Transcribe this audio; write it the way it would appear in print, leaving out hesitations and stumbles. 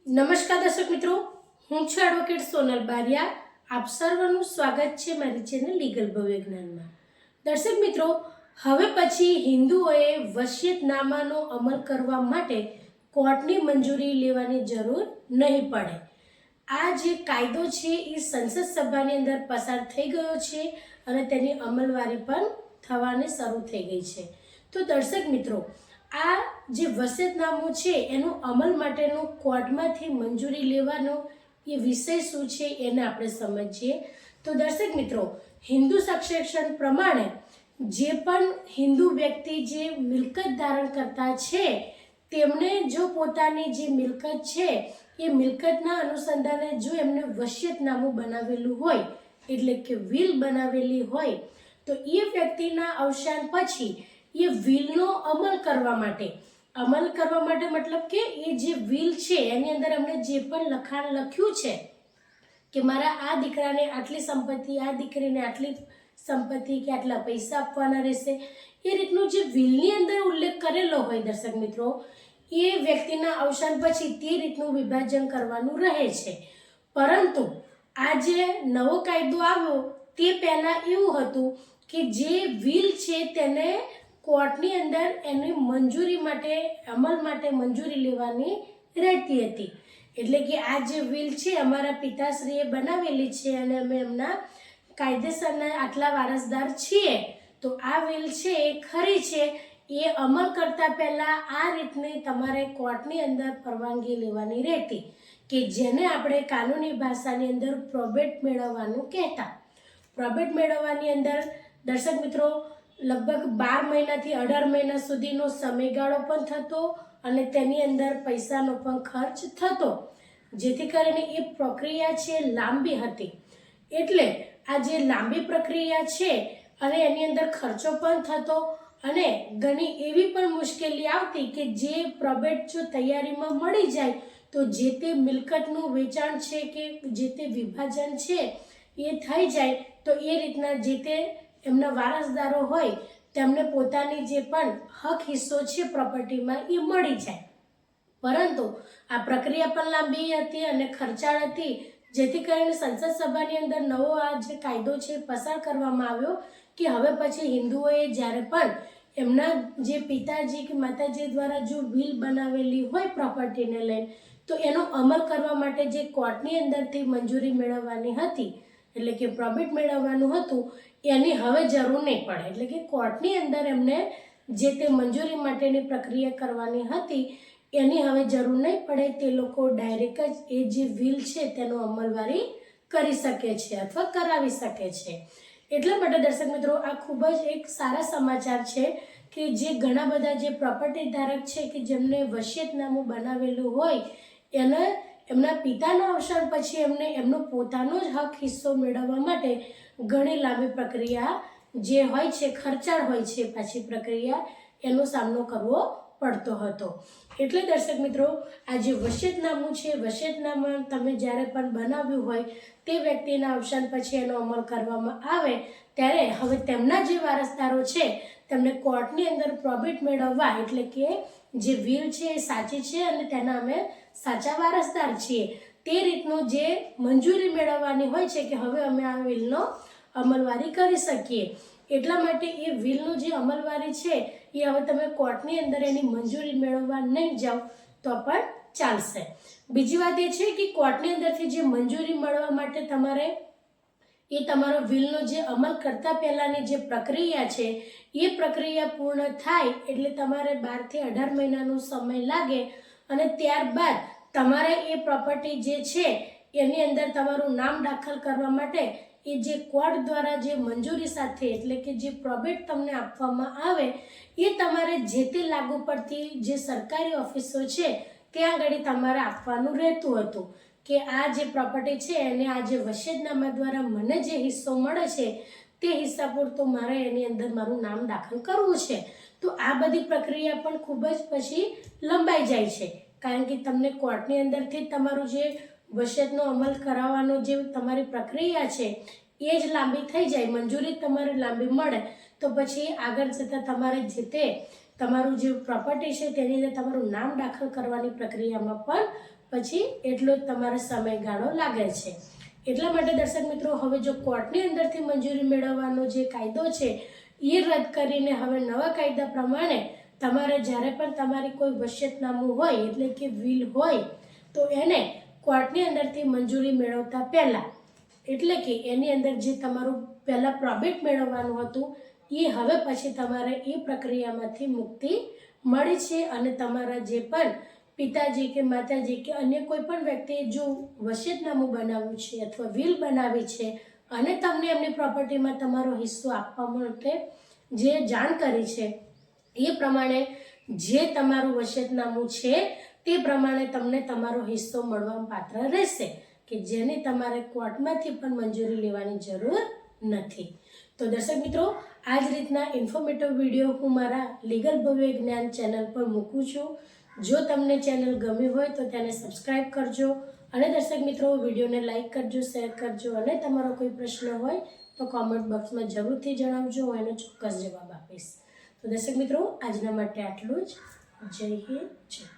નમસ્કાર દર્શક મિત્રો, હું છું એડવોકેટ સોનલ બારિયા. આપ સર્વનું સ્વાગત છે મારી ચેનલ લીગલ ભવ્ય જ્ઞાનમાં. દર્શક મિત્રો, હવે પછી હિન્દુઓએ વસિયતનામાનો અમલ કરવા માટે કોર્ટની મંજૂરી લેવાની જરૂર નહીં પડે. આ જે કાયદો છે એ સંસદ સભાની અંદર પસાર થઈ ગયો છે અને તેની અમલવારી પણ થવાની શરૂ થઈ ગઈ છે. તો દર્શક મિત્રો, આ જે વસિયતનામું છે એનું અમલ માટેનું કોર્ટમાંથી મંજૂરી લેવાનો એ વિષય શું છે એને આપણે સમજીએ. તો દર્શક મિત્રો, હિન્દુ સક્સેશન પ્રમાણે જે પણ હિન્દુ વ્યક્તિ જે મિલકત ધારણ કરતા છે તેમણે જો પોતાની જે મિલકત છે એ મિલકતના અનુસંધાને જો એમને વસિયતનામું બનાવેલું હોય એટલે કે વિલ બનાવેલી હોય તો એ વ્યક્તિના અવસાન પછી એ વિલનો અમલ કરવા માટે મતલબ કે એ જે વિલ છે એની અંદર એમણે જે પણ લખાણ લખ્યું છે કે મારા આ દીકરાને આટલી સંપત્તિ, આ દીકરીને આટલી સંપત્તિ કે આટલા પૈસા આપવાના રહેશે, એ રીતનું જે વિલની અંદર ઉલ્લેખ કરેલો હોય દર્શક મિત્રો, એ વ્યક્તિના અવસાન પછી તે રીતનું વિભાજન કરવાનું રહે છે. પરંતુ આ જે નવો કાયદો આવ્યો તે પહેલાં એવું હતું કે જે વિલ છે તેને કોર્ટની અંદર એની મંજૂરી માટે, અમલ માટે મંજૂરી લેવાની રહેતી હતી. એટલે કે આ જે વિલ છે અમારા પિતાશ્રીએ બનાવેલી છે અને અમે એમના કાયદેસરના આટલા વારસદાર છીએ, તો આ વિલ છે એ ખરી છે, એ અમલ કરતા પહેલાં આ રીતની તમારે કોર્ટની અંદર પરવાનગી લેવાની રહેતી, કે જેને આપણે કાનૂની ભાષાની અંદર પ્રોબેટ મેળવવાનું કહેતા. પ્રોબેટ મેળવવાની અંદર દર્શક મિત્રો લગભગ 12 મહિનાથી 18 મહિના સુધીનો સમયગાળો પણ થતો અને તેની અંદર પૈસાનો પણ ખર્ચ થતો, જેથી કરીને એ પ્રક્રિયા છે લાંબી હતી. એટલે આ જે લાંબી પ્રક્રિયા છે અને એની અંદર ખર્ચો પણ થતો અને ઘણી એવી પણ મુશ્કેલી આવતી કે જે પ્રોબેટ જો તૈયારીમાં મળી જાય તો જે તે મિલકતનું વેચાણ છે કે જે તે વિભાજન છે એ થઈ જાય તો એ રીતના જે તે એમના વારસદારો હોય તેમને પોતાની જે પણ હક હિસ્સો છે પ્રોપર્ટીમાં એ મળી જાય. પરંતુ આ પ્રક્રિયા પણ લાંબી હતી અને ખર્ચાળ હતી, જેથી કરીને સંસદ સભાની અંદર નવો આ જે કાયદો છે પસાર કરવામાં આવ્યો કે હવે પછી હિન્દુઓએ જ્યારે પણ એમના જે પિતાજી કે માતાજી દ્વારા જો વિલ બનાવેલી હોય પ્રોપર્ટીને લઈને તો એનો અમલ કરવા માટે જે કોર્ટની અંદરથી મંજૂરી મેળવવાની હતી એટલે કે પ્રોબેટ મેળવવાનું હતું એની હવે જરૂર નહીં પડે. એટલે કે કોર્ટની અંદર એમને જે તે મંજૂરી માટેની પ્રક્રિયા કરવાની હતી એની હવે જરૂર નહીં પડે. તે લોકો ડાયરેક્ટ જ એ જે વિલ છે તેનો અમલવારી કરી શકે છે અથવા કરાવી શકે છે. એટલા માટે દર્શક મિત્રો આ ખૂબ જ એક સારા સમાચાર છે કે જે ઘણા બધા જે પ્રોપર્ટી ધારક છે કે જેમને વસિયતનામું બનાવેલું હોય એને એમના પિતાના અવસાન પછી એમને એમનો પોતાનો જ હક હિસ્સો મેળવવા માટે ઘણી લાંબી પ્રક્રિયા જે હોય છે, ખર્ચાળ હોય છે પાછી પ્રક્રિયા, એનો સામનો કરવો પડતો હતો. એટલે દર્શક મિત્રો આ જે વસિયતનામું છે, વસિયતનામું તમે જ્યારે પણ બનાવ્યું હોય તે વ્યક્તિના અવસાન પછી એનો અમલ કરવામાં આવે ત્યારે હવે તેમના જે વારસદારો છે તેમને કોર્ટની અંદર પ્રોબેટ મેળવવા એટલે કે જે વિલ છે એ સાચી છે અને તેના અમે સાચા વારસદાર છીએ તે રીતનું જે મંજૂરી મેળવવાની હોય છે કે હવે અમે આ વિલનો અમલવારી કરી શકીએ. એટલા માટે એ વિલનો જે અમલવારી છે એ હવે તમે કોર્ટની અંદર એની મંજૂરી મેળવવા નહીં જાઓ તો પણ ચાલશે. બીજી વાત એ છે કે કોર્ટની અંદરથી જે મંજૂરી મળવા માટે તમારે એ તમારો વિલનો જે અમલ કરતા પહેલાંની જે પ્રક્રિયા છે એ પ્રક્રિયા પૂર્ણ થાય એટલે તમારે 12 થી 18 મહિનાનો સમય લાગે અને ત્યારબાદ તમારે એ પ્રોપર્ટી જે છે એની અંદર તમારું નામ દાખલ કરવા માટે એ જે કોર્ટ દ્વારા જે મંજૂરી સાથે એટલે કે જે પ્રોબેટ તમને આપવામાં આવે એ તમારે જે તે લાગુ પડતી જે સરકારી ઓફિસો છે ત્યાં આગળ તમારે આપવાનું રહેતું હતું કે આ જે પ્રોપર્ટી છે એને આ જે વસિયતનામા દ્વારા મને જે હિસ્સો મળે છે તે હિસ્સા પૂરતો મારે એની અંદર મારું નામ દાખલ કરવું છે. તો આ બધી પ્રક્રિયા પણ ખૂબ જ પછી લંબાઈ જાય છે, કારણ કે તમને કોર્ટની અંદરથી તમારું જે વસિયતનો અમલ કરાવવાનો જે તમારી પ્રક્રિયા છે એ જ લાંબી થઈ જાય, મંજૂરી તમારે લાંબી મળે તો પછી આગળ જતાં તમારે જે તે તમારું જે પ્રોપર્ટી છે તેની અંદર તમારું નામ દાખલ કરવાની પ્રક્રિયામાં પણ પછી એટલો જ તમારો સમયગાળો લાગે છે. એટલા માટે દર્શક મિત્રો, હવે જો કોર્ટની અંદરથી મંજૂરી મેળવવાનો જે કાયદો છે એ રદ કરીને હવે નવા કાયદા પ્રમાણે તમારે જ્યારે પણ તમારી કોઈ વસિયતનામું હોય એટલે કે વિલ હોય તો એને કોર્ટની અંદરથી મંજૂરી મેળવતા પહેલાં એટલે કે એની અંદર જે તમારું પહેલાં પ્રોબેટ મેળવવાનું હતું એ હવે પછી તમારે એ પ્રક્રિયામાંથી મુક્તિ મળી છે અને તમારા જે પણ પિતાજી કે માતાજી કે અન્ય કોઈ પણ વ્યક્તિએ જો વસિયતનામું બનાવ્યું છે અથવા વિલ બનાવી છે અને તમને એમની પ્રોપર્ટીમાં તમારો હિસ્સો આપવા માટે જે જાણ કરી છે એ પ્રમાણે જે તમારું વસિયતનામું છે તે પ્રમાણે તમને તમારો હિસ્સો મળવા પાત્ર રહેશે કે જેની તમારે કોર્ટમાંથી પણ મંજૂરી લેવાની જરૂર નથી. તો દર્શક મિત્રો, આ જ રીતના ઇન્ફોર્મેટિવ વિડીયો હું મારા લીગલ ભવ્ય જ્ઞાન ચેનલ પર મૂકું છું. જો તમને ચેનલ ગમી હોય તો તેને સબસ્ક્રાઈબ કરજો અને દર્શક મિત્રો, વિડીયોને લાઈક કરજો, શેર કરજો અને તમારો કોઈ પ્રશ્ન હોય તો કોમેન્ટ બોક્સમાં જરૂરથી જણાવજો, હું એનો ચોક્કસ જવાબ આપીશ. તો દર્શક મિત્રો, આજના માટે આટલું જ. જય હિન્દ, જય